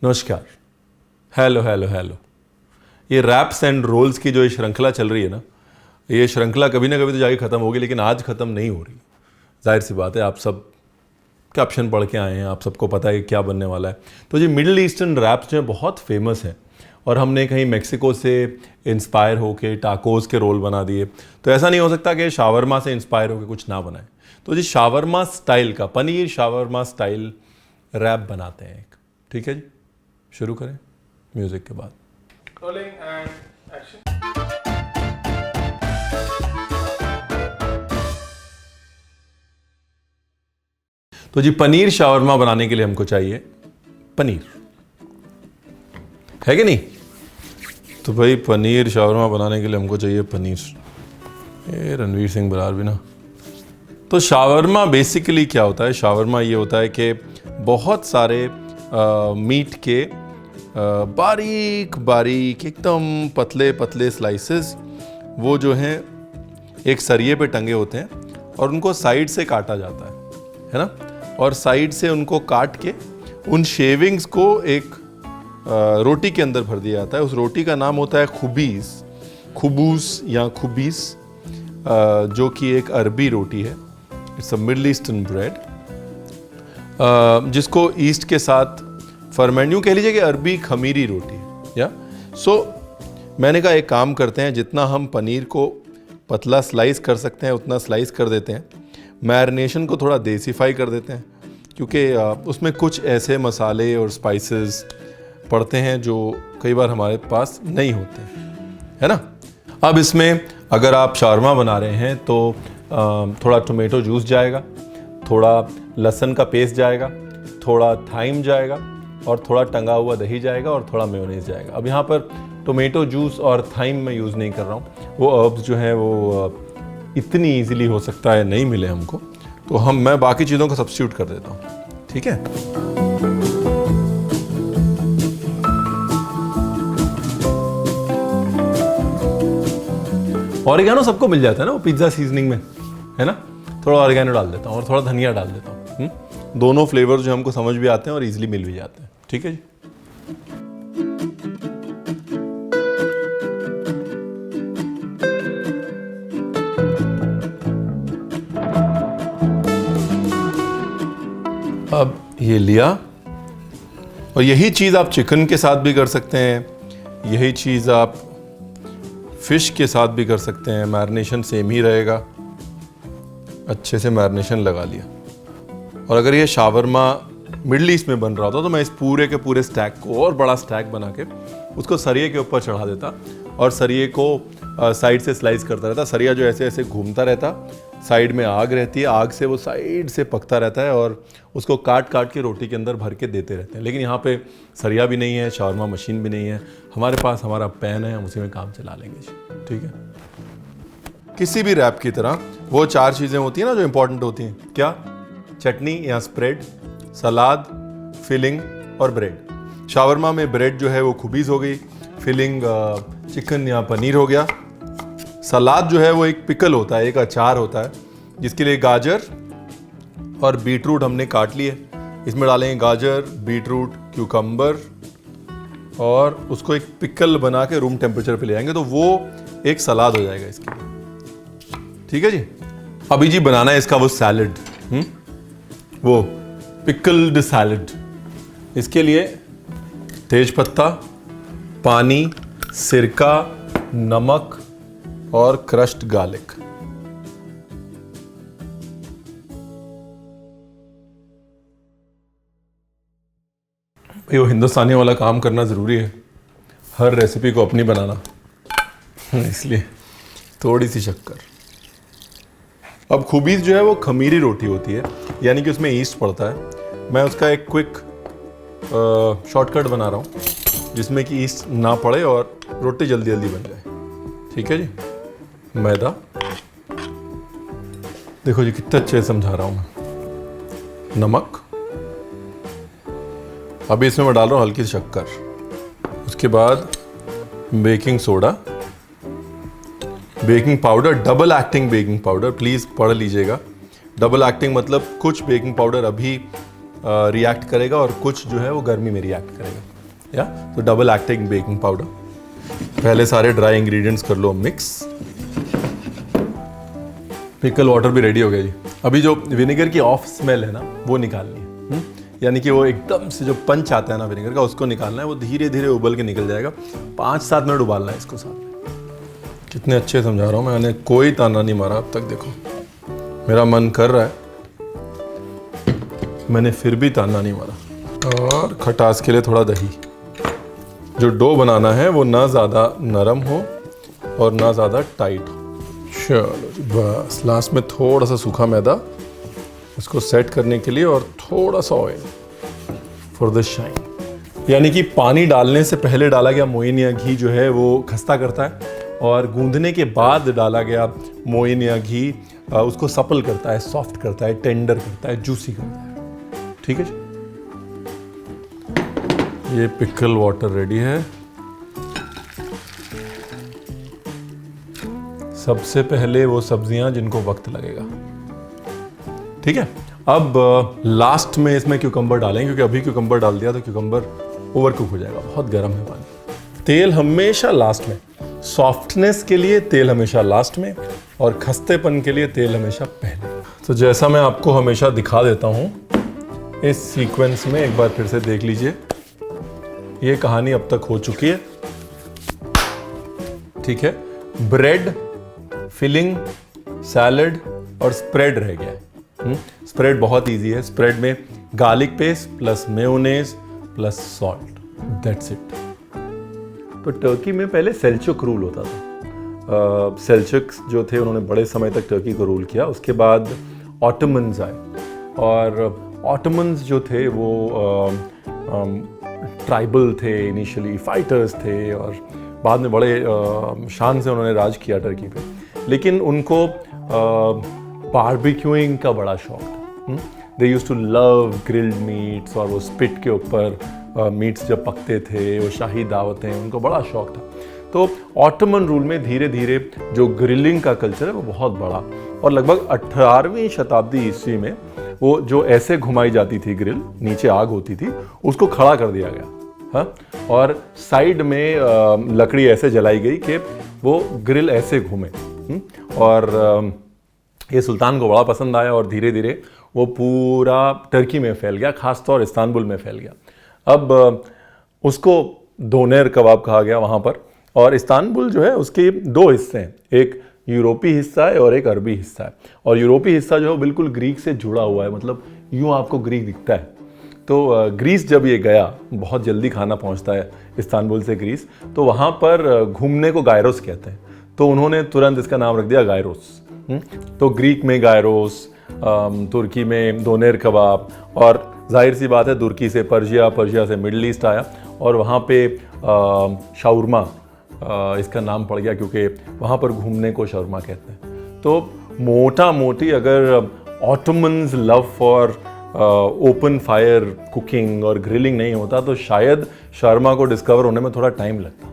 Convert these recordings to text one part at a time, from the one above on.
नमस्कार। Hello hello hello. ये raps and roles की जो ये श्रृंखला चल रही है ना, ये श्रृंखला कभी ना कभी तो जाके ख़त्म होगी, लेकिन आज ख़त्म नहीं हो रही। जाहिर सी बात है, आप सब कैप्शन पढ़ के आए हैं, आप सबको पता है कि क्या बनने वाला है। तो ये मिडिल ईस्टर्न रैप्स जो हैं बहुत फेमस हैं, और हमने कहीं मेक्सिको से इंस्पायर होके टाकोस के रोल बना दिए। तो ऐसा नहीं हो सकता कि शावरमा से इंस्पायर होकर कुछ ना बनाए। तो जी शावरमा स्टाइल का, पनीर शावरमा स्टाइल रैप बनाते हैं एक। ठीक है जी, शुरू करें म्यूजिक के बाद। Rolling and action. तो जी पनीर शावरमा बनाने के लिए हमको चाहिए पनीर, है कि नहीं? तो भाई पनीर शावरमा बनाने के लिए हमको चाहिए पनीर। ये रणवीर सिंह बरार भी ना। तो शावरमा बेसिकली क्या होता है? शावरमा ये होता है कि बहुत सारे मीट के बारीक बारीक एकदम पतले पतले स्लाइसेस वो जो हैं एक सरिये पे टंगे होते हैं, और उनको साइड से काटा जाता है ना? और साइड से उनको काट के उन शेविंग्स को एक रोटी के अंदर भर दिया जाता है। उस रोटी का नाम होता है खुबीस, खुबूस या खुबीस, जो कि एक अरबी रोटी है। It's a middle eastern bread, जिसको ईस्ट के साथ फर्मेंट, यूँ कह लीजिए कि अरबी खमीरी रोटी है या मैंने कहा एक काम करते हैं, जितना हम पनीर को पतला स्लाइस कर सकते हैं उतना स्लाइस कर देते हैं। मैरिनेशन को थोड़ा देसीफाई कर देते हैं, क्योंकि उसमें कुछ ऐसे मसाले और स्पाइसेस पड़ते हैं जो कई बार हमारे पास नहीं होते, है ना? अब इसमें अगर आप शावरमा बना रहे हैं तो थोड़ा टोमेटो जूस जाएगा, थोड़ा लहसुन का पेस्ट जाएगा, थोड़ा थाइम जाएगा, और थोड़ा टंगा हुआ दही जाएगा, और थोड़ा मेयोनीज जाएगा। अब यहाँ पर टोमेटो जूस और थाइम मैं यूज़ नहीं कर रहा हूँ, वो हर्ब्स जो हैं वो इतनी ईजिली हो सकता है नहीं मिले हमको, तो मैं बाकी चीज़ों का सब्स्टिट्यूट कर देता हूँ। ठीक है, ऑरिगेनो सबको मिल जाता है ना, वो पिज्ज़ा सीजनिंग में, है ना? थोड़ा ऑरिगेनो डाल देता हूँ और थोड़ा धनिया डाल देता हूँ। दोनों फ्लेवर जो हमको समझ भी आते हैं और इजीली मिल भी जाते हैं। ठीक है जी। अब ये लिया, और यही चीज़ आप चिकन के साथ भी कर सकते हैं, यही चीज़ आप फिश के साथ भी कर सकते हैं। मैरिनेशन सेम ही रहेगा। अच्छे से मैरिनेशन लगा लिया, और अगर ये शावरमा मिडल ईस्ट में बन रहा होता तो मैं इस पूरे के पूरे स्टैक को और बड़ा स्टैक बना के उसको सरिये के ऊपर चढ़ा देता, और सरिये को साइड से स्लाइस करता रहता। सरिया जो ऐसे ऐसे घूमता रहता, साइड में आग रहती है, आग से वो साइड से पकता रहता है, और उसको काट काट के रोटी के अंदर भर के देते रहते हैं। लेकिन यहाँ पे सरिया भी नहीं है, शावरमा मशीन भी नहीं है, हमारे पास हमारा पैन है, हम उसी में काम चला लेंगे जी। ठीक है, किसी भी रैप की तरह वो 4 चीज़ें होती हैं ना जो इंपॉर्टेंट होती हैं। क्या? चटनी या स्प्रेड, सलाद, फिलिंग और ब्रेड। शावरमा में ब्रेड जो है वो खुबीज हो गई, फिलिंग चिकन या पनीर हो गया, सलाद जो है वो एक पिकल होता है, एक अचार होता है, जिसके लिए गाजर और बीटरूट हमने काट लिए। इसमें डालेंगे गाजर, बीटरूट, क्यूकम्बर, और उसको एक पिकल बना के रूम टेम्परेचर पे ले आएंगे, तो वो एक सलाद हो जाएगा इसके लिए। ठीक है जी। अभी जी बनाना है इसका वो सैलड, वो पिकल्ड सैलड। इसके लिए तेज पत्ता, पानी, सिरका, नमक और क्रश्ड गार्लिक। भाई वो हिंदुस्तानी वाला काम करना ज़रूरी है, हर रेसिपी को अपनी बनाना, इसलिए थोड़ी सी शक्कर। अब खुबीज जो है वो खमीरी रोटी होती है, यानी कि उसमें ईस्ट पड़ता है। मैं उसका एक क्विक शॉर्टकट बना रहा हूँ, जिसमें कि ईस्ट ना पड़े और रोटी जल्दी जल्दी बन जाए। ठीक है जी। मैदा, देखो जी कितना अच्छे से समझा रहा हूँ मैं। नमक, अभी इसमें मैं डाल रहा हूँ हल्की सी शक्कर। उसके बाद baking soda, baking powder, double acting baking powder, please पढ़ लीजिएगा। डबल एक्टिंग मतलब कुछ बेकिंग पाउडर अभी रिएक्ट करेगा और कुछ जो है वो गर्मी में रिएक्ट करेगा, या तो डबल एक्टिंग बेकिंग पाउडर। पहले सारे ड्राई इंग्रेडिएंट्स कर लो मिक्स। पिकल वाटर भी रेडी हो गया जी। अभी जो विनेगर की ऑफ स्मेल है ना वो निकालनी है, यानी कि वो एकदम से जो पंच आता है ना विनेगर का उसको निकालना है। वो धीरे धीरे उबल के निकल जाएगा। 5-7 मिनट उबालना है इसको साथ में। कितने अच्छे समझा रहा हूँ, मैंने कोई ताना नहीं मारा अब तक। देखो मेरा मन कर रहा है, मैंने फिर भी ताना नहीं मारा। और खटास के लिए थोड़ा दही। जो डो बनाना है वो ना ज़्यादा नरम हो और ना ज़्यादा टाइट हो। चलो जी, बस लास्ट में थोड़ा सा सूखा मैदा इसको सेट करने के लिए और थोड़ा सा ऑयल फॉर द शाइन। यानी कि पानी डालने से पहले डाला गया मोइन या घी जो है वो खस्ता करता है, और गूंदने के बाद डाला गया मोइन या घी उसको सपल करता है, सॉफ्ट करता है, टेंडर करता है, जूसी करता है। ठीक है जी, ये पिकल वाटर रेडी है। सबसे पहले वो सब्जियां जिनको वक्त लगेगा। ठीक है, अब लास्ट में इसमें क्यूकम्बर डालें, क्योंकि अभी क्यूकम्बर डाल दिया तो क्यूकम्बर ओवर कुक हो जाएगा। बहुत गर्म है पानी। तेल हमेशा लास्ट में, सॉफ्टनेस के लिए तेल हमेशा लास्ट में, और खस्तेपन के लिए तेल हमेशा पहले। तो जैसा मैं आपको हमेशा दिखा देता हूँ इस सीक्वेंस में, एक बार फिर से देख लीजिए। ये कहानी अब तक हो चुकी है। ठीक है, ब्रेड, फिलिंग, सैलड और स्प्रेड रह गया है। स्प्रेड बहुत इजी है। स्प्रेड में garlic paste plus mayonnaise plus salt, that's it. तो टर्की में पहले सेल्चुक रूल होता था। सेल्चुक्स जो थे उन्होंने बड़े समय तक टर्की को रूल किया। उसके बाद ऑटोमन्स आए, और ऑटोमन्स जो थे वो ट्राइबल थे, इनिशियली फाइटर्स थे, और बाद में बड़े शान से उन्होंने राज किया टर्की पे। लेकिन उनको बारबेक्यूइंग का बड़ा शौक था। They used to love grilled meats, और वो स्पिट के ऊपर मीट्स जब पकते थे, वो शाही दावतें, उनको बड़ा शौक था। तो ऑटोमन रूल में धीरे धीरे जो ग्रिलिंग का कल्चर है वो बहुत बड़ा, और लगभग 18वीं शताब्दी ईस्वी में वो जो ऐसे घुमाई जाती थी ग्रिल, नीचे आग होती थी, उसको खड़ा कर दिया गया। हाँ, और साइड में लकड़ी ऐसे जलाई गई कि वो ग्रिल ऐसे घूमे। और ये सुल्तान को बड़ा पसंद आया, और धीरे धीरे वो पूरा टर्की में फैल गया, खासतौर इस्तांबुल में फैल गया। अब उसको दोनेर कबाब कहा गया वहाँ पर। और इस्तांबुल जो है उसके 2 हिस्से हैं, एक यूरोपी हिस्सा है और एक अरबी हिस्सा है। और यूरोपी हिस्सा जो है बिल्कुल ग्रीक से जुड़ा हुआ है, मतलब यूँ आपको ग्रीक दिखता है। तो ग्रीस जब ये गया, बहुत जल्दी खाना पहुँचता है इस्तांबुल से ग्रीस, तो वहाँ पर घूमने को गायरोस कहते हैं। तो उन्होंने तुरंत इसका नाम रख दिया गायरोस। तो ग्रीक में गायरोस, तुर्की में दोनेर कबाब, और जाहिर सी बात है तुर्की से पर्शिया, पर्शिया से मिडल ईस्ट आया, और वहाँ पे शाउरमा इसका नाम पड़ गया, क्योंकि वहाँ पर घूमने को शाउरमा कहते हैं। तो मोटा मोटी अगर Ottomans love for open fire cooking और ग्रिलिंग नहीं होता तो शायद शाउरमा को डिस्कवर होने में थोड़ा टाइम लगता।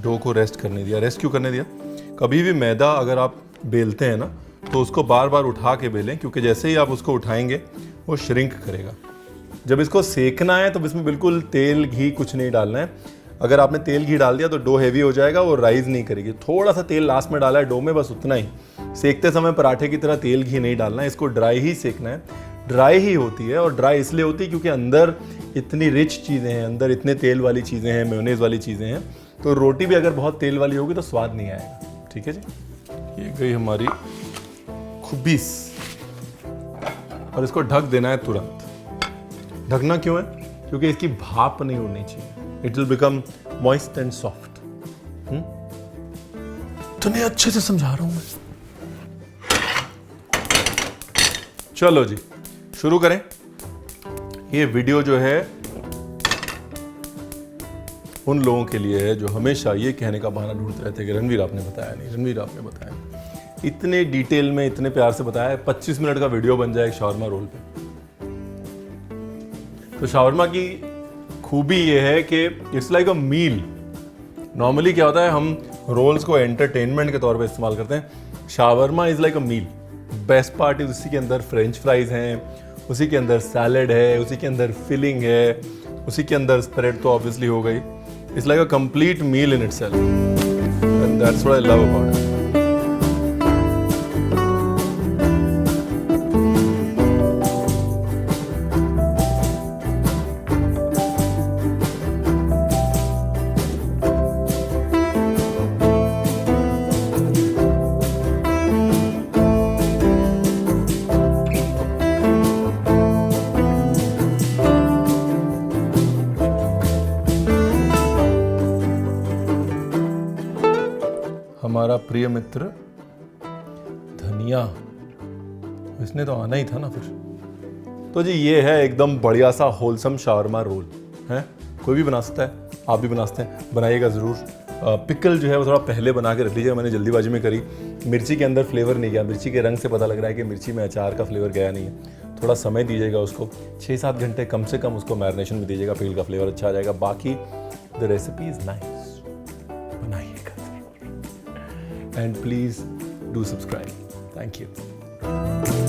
डो को रेस्ट करने दिया। रेस्ट क्यों करने दिया? कभी भी मैदा अगर आप बेलते हैं ना तो उसको बार बार उठा के बेलें, क्योंकि जैसे ही आप उसको उठाएंगे वो श्रिंक करेगा। जब इसको सेकना है तो इसमें बिल्कुल तेल घी कुछ नहीं डालना है। अगर आपने तेल घी डाल दिया तो डो हैवी हो जाएगा, वो राइज नहीं करेगी। थोड़ा सा तेल लास्ट में डाला है डो में, बस उतना ही। सेकते समय पराठे की तरह तेल घी नहीं डालना है, इसको ड्राई ही सेकना है। ड्राई ही होती है, और ड्राई इसलिए होती है क्योंकि अंदर इतनी रिच चीज़ें हैं, अंदर इतने तेल वाली चीज़ें हैं, मेयोनेज़ वाली चीज़ें हैं, तो रोटी भी अगर बहुत तेल वाली होगी तो स्वाद नहीं आएगा। ठीक है जी, ये गई हमारी खुबीस, और इसको ढक देना है तुरंत। ढकना क्यों है? क्योंकि इसकी भाप नहीं उड़नी चाहिए। It will become moist and soft. तुम्हें अच्छे से समझा रहा हूं मैं। चलो जी शुरू करें। ये वीडियो जो है उन लोगों के लिए है जो हमेशा ये कहने का बहाना ढूंढते रहते हैं कि रणवीर आपने बताया नहीं, रणवीर आपने बताया नहीं। इतने डिटेल में इतने प्यार से बताया है, 25 मिनट का वीडियो बन जाए एक शावरमा रोल पे। तो शावरमा की खूबी ये है कि it's like a meal. Normally क्या होता है, हम रोल्स को एंटरटेनमेंट के तौर पे इस्तेमाल करते हैं। Shawarma is like a meal. Best part is उसी के अंदर फ्रेंच फ्राइज हैं, उसी के अंदर सैलड है, उसी के अंदर फिलिंग है, उसी के अंदर स्प्रेड तो ऑब्वियसली हो गई। It's like a complete meal in itself and that's what I love about it. हमारा प्रिय मित्र धनिया, इसने तो आना ही था ना फिर। तो जी ये है एकदम बढ़िया सा होलसम शावरमा रोल है। कोई भी बना सकता है, आप भी बना सकते हैं, बनाइएगा ज़रूर। पिकल जो है वो थोड़ा पहले बना के रख लीजिएगा, मैंने जल्दीबाजी में करी। मिर्ची के अंदर फ्लेवर नहीं गया, मिर्ची के रंग से पता लग रहा है कि मिर्ची में अचार का फ्लेवर गया नहीं है। थोड़ा समय दीजिएगा उसको, 6-7 घंटे कम से कम उसको मैरिनेशन में दीजिएगा, पिकल का फ्लेवर अच्छा आ जाएगा। बाकी द रेसिपी इज़ नाइस, बनाइएगा and please do subscribe. Thank you.